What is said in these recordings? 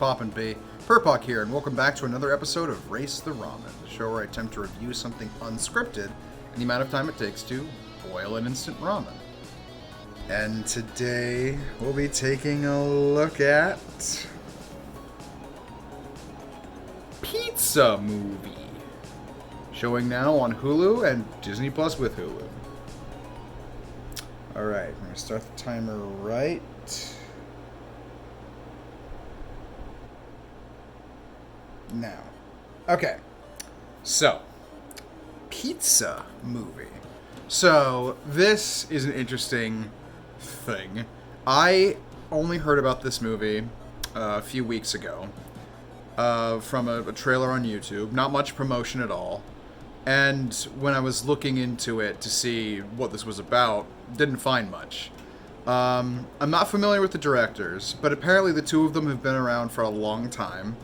Poppin' B? Purpok here, and welcome back to another episode of Race the Ramen, the show where I attempt to review something unscripted in the amount of time it takes to boil an instant ramen. And today, we'll be taking a look at... Pizza Movie. Showing now on Hulu and Disney Plus with Hulu. Alright, I'm going to start the timer right now. Okay, so, Pizza Movie. So, this is an interesting thing. I only heard about this movie a few weeks ago from a trailer on YouTube. Not much promotion at all. And when I was looking into it to see what this was about, didn't find much. I'm not familiar with the directors, but apparently the two of them have been around for a long time.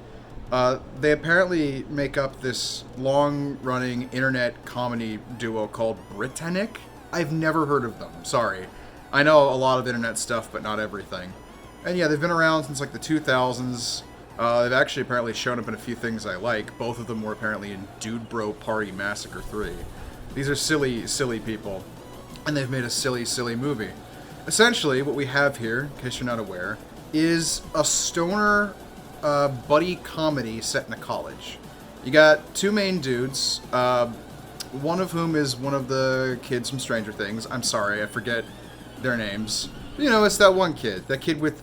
They apparently make up this long-running internet comedy duo called Britannic. I've never heard of them, sorry. I know a lot of internet stuff, but not everything. And yeah, they've been around since like the 2000s. They've actually apparently shown up in a few things I like. Both of them were apparently in Dude Bro Party Massacre 3. These are silly, silly people. And they've made a silly, silly movie. Essentially, what we have here, in case you're not aware, is a stoner buddy comedy set in a college. You got two main dudes, one of whom is one of the kids from Stranger Things. I'm sorry, I forget their names. You know, it's that one kid. That kid with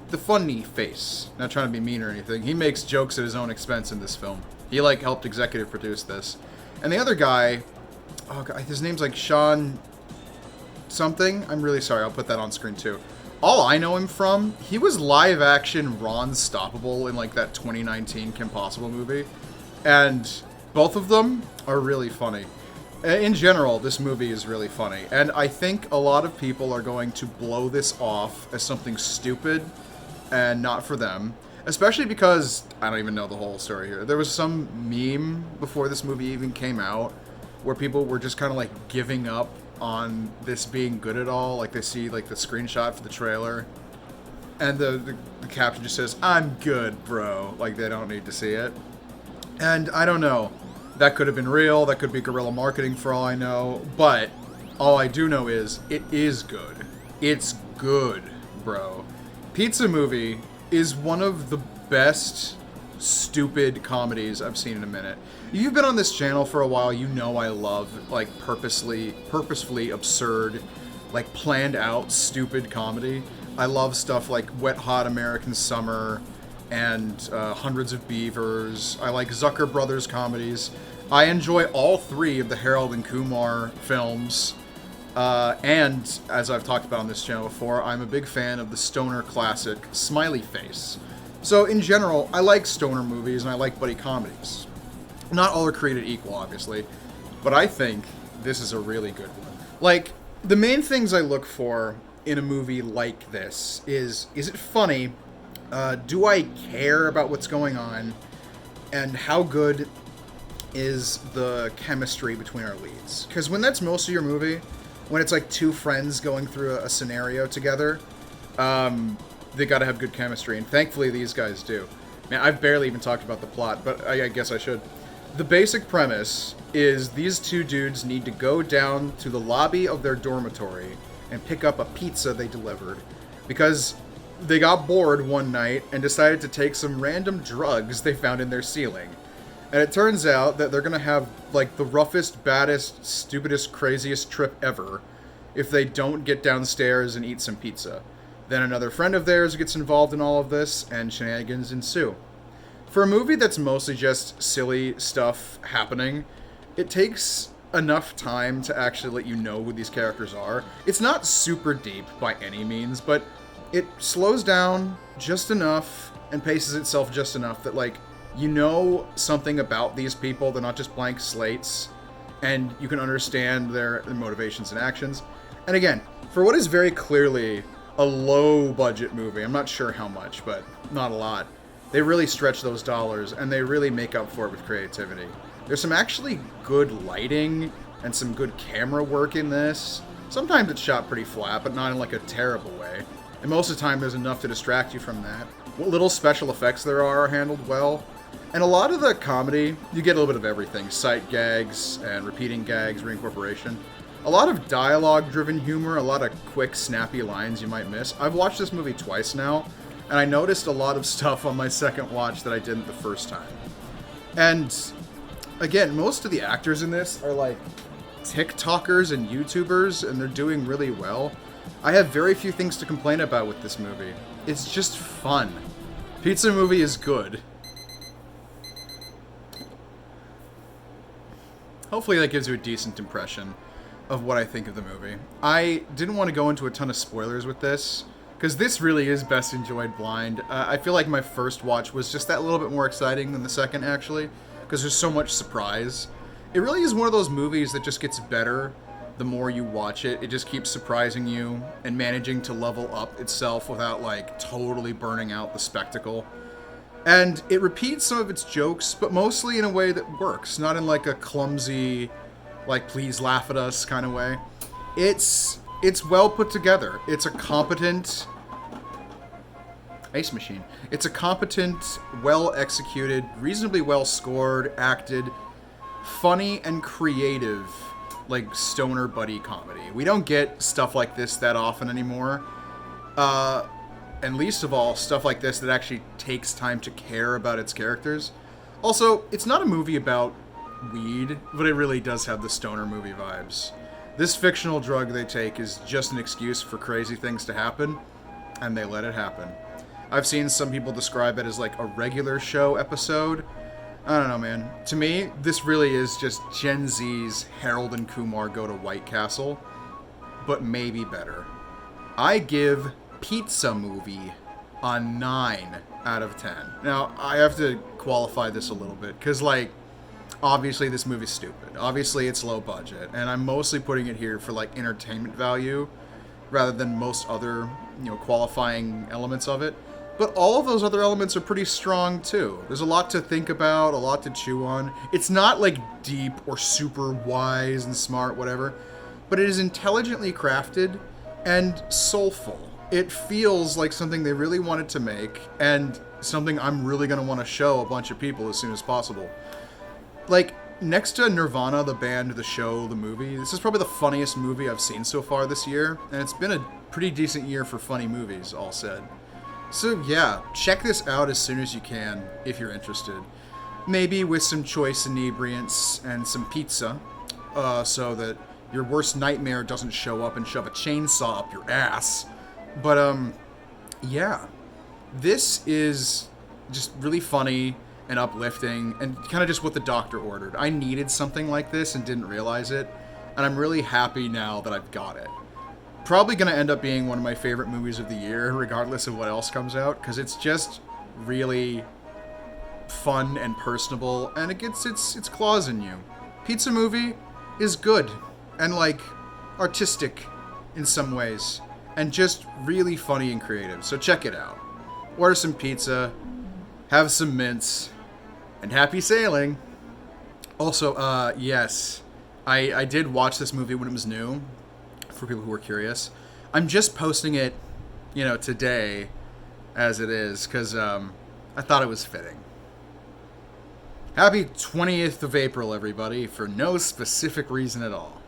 the funny face. Not trying to be mean or anything. He makes jokes at his own expense in this film. He, like, helped executive produce this. And the other guy, oh God, his name's like Sean something. I'm really sorry, I'll put that on screen too. All I know him from, he was live action Ron Stoppable in like that 2019 Kim Possible movie. And both of them are really funny. In general, this movie is really funny. And I think a lot of people are going to blow this off as something stupid and not for them. Especially because, I don't even know the whole story here. There was some meme before this movie even came out where people were just kind of like giving up on this being good at all. Like they see like the screenshot for the trailer and the caption just says, "I'm good, bro." Like they don't need to see it. And I don't know. That could have been real. That could be guerrilla marketing for all I know. But all I do know is it is good. It's good, bro. Pizza Movie is one of the best stupid comedies I've seen in a minute. If you've been on this channel for a while, you know I love like purposefully absurd, like planned out stupid comedy. I love stuff like Wet Hot American Summer and Hundreds of Beavers. I like Zucker Brothers comedies. I enjoy all three of the Harold and Kumar films. And, as I've talked about on this channel before, I'm a big fan of the stoner classic Smiley Face. So, in general, I like stoner movies and I like buddy comedies. Not all are created equal, obviously, but I think this is a really good one. Like, the main things I look for in a movie like this is it funny? Do I care about what's going on? And how good is the chemistry between our leads? Because when that's most of your movie, when it's like two friends going through a scenario together, they gotta have good chemistry, and thankfully these guys do. Man, I've barely even talked about the plot, but I guess I should. The basic premise is these two dudes need to go down to the lobby of their dormitory and pick up a pizza they delivered, because they got bored one night and decided to take some random drugs they found in their ceiling. And it turns out that they're gonna have, like, the roughest, baddest, stupidest, craziest trip ever if they don't get downstairs and eat some pizza. Then another friend of theirs gets involved in all of this, and shenanigans ensue. For a movie that's mostly just silly stuff happening, it takes enough time to actually let you know who these characters are. It's not super deep by any means, but it slows down just enough and paces itself just enough that, like, you know something about these people. They're not just blank slates, and you can understand their motivations and actions. And again, for what is very clearly a low-budget movie, I'm not sure how much, but not a lot, they really stretch those dollars, and they really make up for it with creativity. There's some actually good lighting and some good camera work in this. Sometimes it's shot pretty flat, but not in like a terrible way. And most of the time there's enough to distract you from that. What little special effects there are handled well. And a lot of the comedy, you get a little bit of everything. Sight gags and repeating gags, reincorporation. A lot of dialogue-driven humor, a lot of quick, snappy lines you might miss. I've watched this movie twice now, and I noticed a lot of stuff on my second watch that I didn't the first time. And, again, most of the actors in this are, like, TikTokers and YouTubers, and they're doing really well. I have very few things to complain about with this movie. It's just fun. Pizza Movie is good. Hopefully that gives you a decent impression of what I think of the movie. I didn't want to go into a ton of spoilers with this, because this really is best enjoyed blind. I feel like my first watch was just that little bit more exciting than the second, actually, because there's so much surprise. It really is one of those movies that just gets better the more you watch it. It just keeps surprising you and managing to level up itself without, like, totally burning out the spectacle. And it repeats some of its jokes, but mostly in a way that works, not in, like, a clumsy, like, please laugh at us kind of way. It's well put together. It's a competent ice machine. It's a competent, well executed, reasonably well scored, acted, funny and creative, like, stoner buddy comedy. We don't get stuff like this that often anymore. And least of all, stuff like this that actually takes time to care about its characters. Also, it's not a movie about weed, but it really does have the stoner movie vibes. This fictional drug they take is just an excuse for crazy things to happen, and they let it happen. I've seen some people describe it as like a regular show episode. I don't know, man. To me, this really is just Gen Z's Harold and Kumar Go to White Castle, but maybe better. I give Pizza Movie a 9 out of 10. Now, I have to qualify this a little bit, because, like, obviously this movie's stupid. Obviously it's low budget, and I'm mostly putting it here for, like, entertainment value, rather than most other, qualifying elements of it. But all of those other elements are pretty strong, too. There's a lot to think about, a lot to chew on. It's not, like, deep or super wise and smart, whatever, but it is intelligently crafted and soulful. It feels like something they really wanted to make, and something I'm really going to want to show a bunch of people as soon as possible. Like, next to Nirvana, the band, the show, the movie, this is probably the funniest movie I've seen so far this year, and it's been a pretty decent year for funny movies, all said. So yeah, check this out as soon as you can, if you're interested. Maybe with some choice inebriants and some pizza, so that your worst nightmare doesn't show up and shove a chainsaw up your ass. But, yeah. This is just really funny and uplifting, and kind of just what the doctor ordered. I needed something like this and didn't realize it, and I'm really happy now that I've got it. Probably going to end up being one of my favorite movies of the year, regardless of what else comes out, because it's just really fun and personable, and it gets its claws in you. Pizza Movie is good, and, like, artistic in some ways, and just really funny and creative, so check it out. Order some pizza, have some mints, and happy sailing. Also, yes, I did watch this movie when it was new, for people who were curious. I'm just posting it, today, as it is, because I thought it was fitting. Happy 20th of April, everybody, for no specific reason at all.